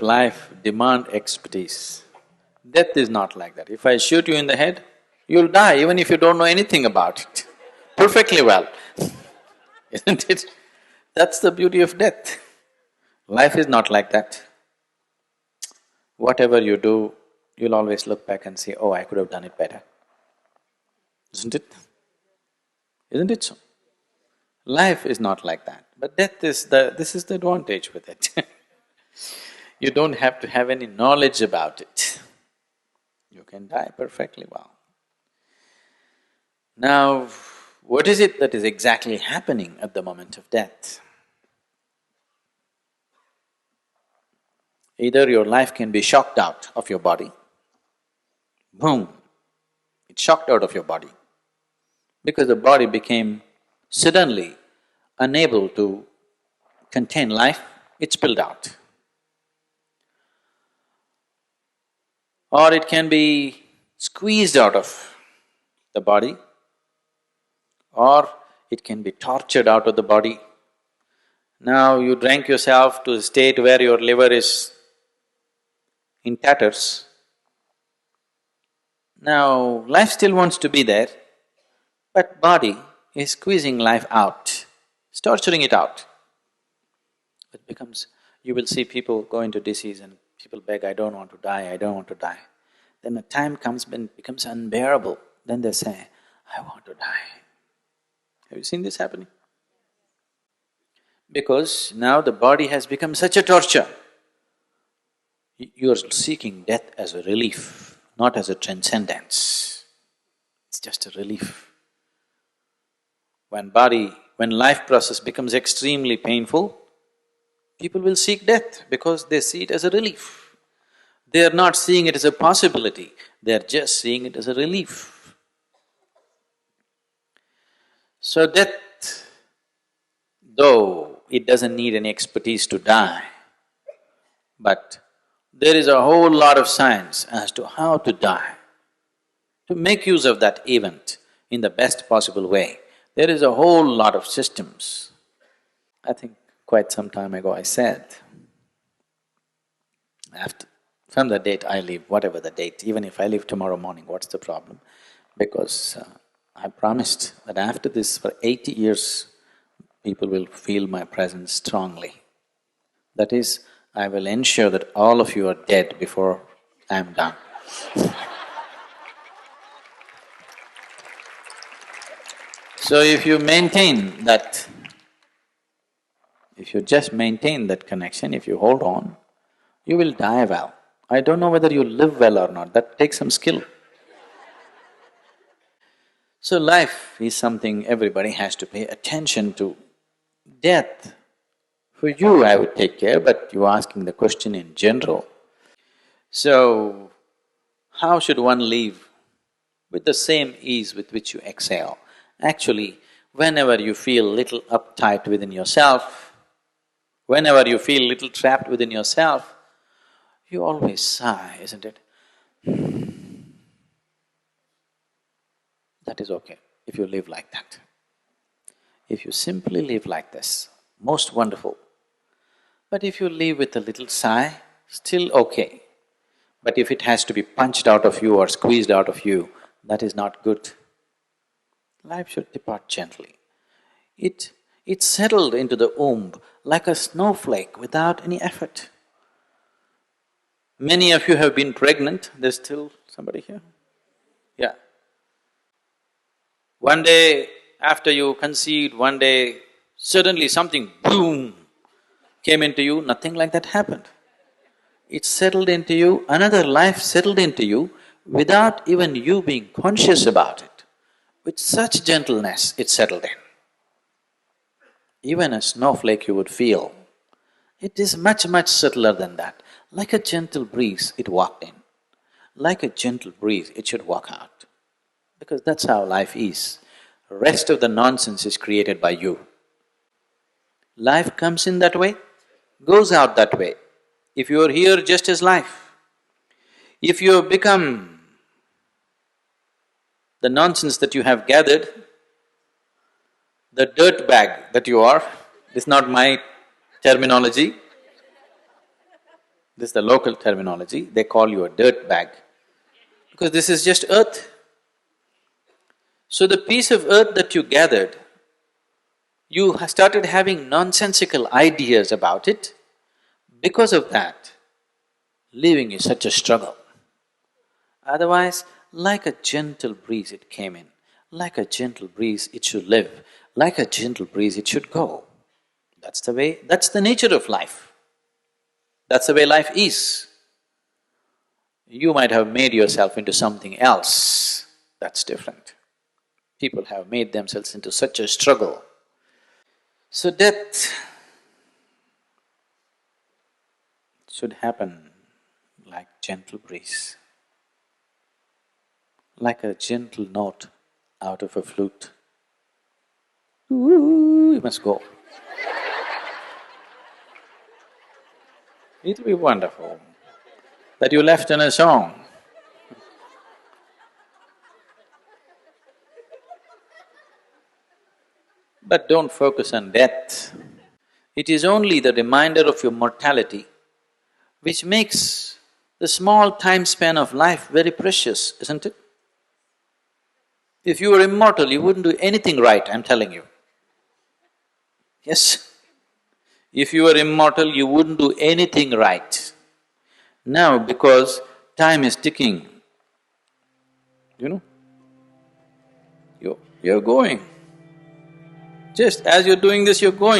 Life demand expertise. Death is not like that. If I shoot you in the head, you'll die even if you don't know anything about it, perfectly well, isn't it? That's the beauty of death. Life is not like that. Whatever you do, you'll always look back and say, oh, I could have done it better. Isn't it? Isn't it so? Life is not like that, but death is this is the advantage with it. You don't have to have any knowledge about it. You can die perfectly well. Now, what is it that is exactly happening at the moment of death? Either your life can be shocked out of your body, boom, it's shocked out of your body, because the body became suddenly unable to contain life, it spilled out. Or it can be squeezed out of the body, or it can be tortured out of the body. Now you drank yourself to a state where your liver is in tatters. Now life still wants to be there, but body is squeezing life out, it's torturing it out. It becomes… you will see people go into disease and people beg, I don't want to die, I don't want to die. Then a time comes when it becomes unbearable, then they say, I want to die. Have you seen this happening? Because now the body has become such a torture. You are seeking death as a relief, not as a transcendence. It's just a relief. When life process becomes extremely painful, people will seek death because they see it as a relief. They are not seeing it as a possibility, they are just seeing it as a relief. So death, though it doesn't need any expertise to die, but there is a whole lot of science as to how to die. To make use of that event in the best possible way, there is a whole lot of systems. I think quite some time ago I said, from the date I leave, whatever the date, even if I leave tomorrow morning, what's the problem? Because I promised that after this, for 80 years, people will feel my presence strongly. That is, I will ensure that all of you are dead before I am done. So if you maintain that, if you just maintain that connection, if you hold on, you will die well. I don't know whether you live well or not, that takes some skill. So life is something everybody has to pay attention to. Death, for you I would take care, but you're asking the question in general. So, how should one live? With the same ease with which you exhale. Actually, whenever you feel little uptight within yourself, whenever you feel little trapped within yourself, you always sigh, isn't it? That is okay, if you live like that. If you simply live like this, most wonderful. But if you live with a little sigh, still okay. But if it has to be punched out of you or squeezed out of you, that is not good. Life should depart gently. It settled into the womb like a snowflake without any effort. Many of you have been pregnant, there's still somebody here? Yeah. One day, after you conceived, one day, suddenly something boom came into you, nothing like that happened. It settled into you, another life settled into you without even you being conscious about it. With such gentleness, it settled in. Even a snowflake you would feel, it is much, much subtler than that. Like a gentle breeze, it walked in. Like a gentle breeze, it should walk out. Because that's how life is. Rest of the nonsense is created by you. Life comes in that way, goes out that way. If you are here just as life, if you have become the nonsense that you have gathered, the dirt bag that you are, is not my terminology, This is the local terminology, they call you a dirt bag, because this is just earth. So the piece of earth that you gathered, you started having nonsensical ideas about it. Because of that, living is such a struggle. Otherwise, like a gentle breeze it came in, like a gentle breeze it should live, like a gentle breeze it should go. That's the way… that's the nature of life. That's the way life is. You might have made yourself into something else, that's different. People have made themselves into such a struggle. So death should happen like gentle breeze, like a gentle note out of a flute. Ooh, you must go. It'll be wonderful that you left in a song. But don't focus on death. It is only the reminder of your mortality which makes the small time span of life very precious, isn't it? If you were immortal, you wouldn't do anything right, I'm telling you. Yes. If you were immortal, you wouldn't do anything right. Now, because time is ticking, you know, you're going. Just as you're doing this, you're going.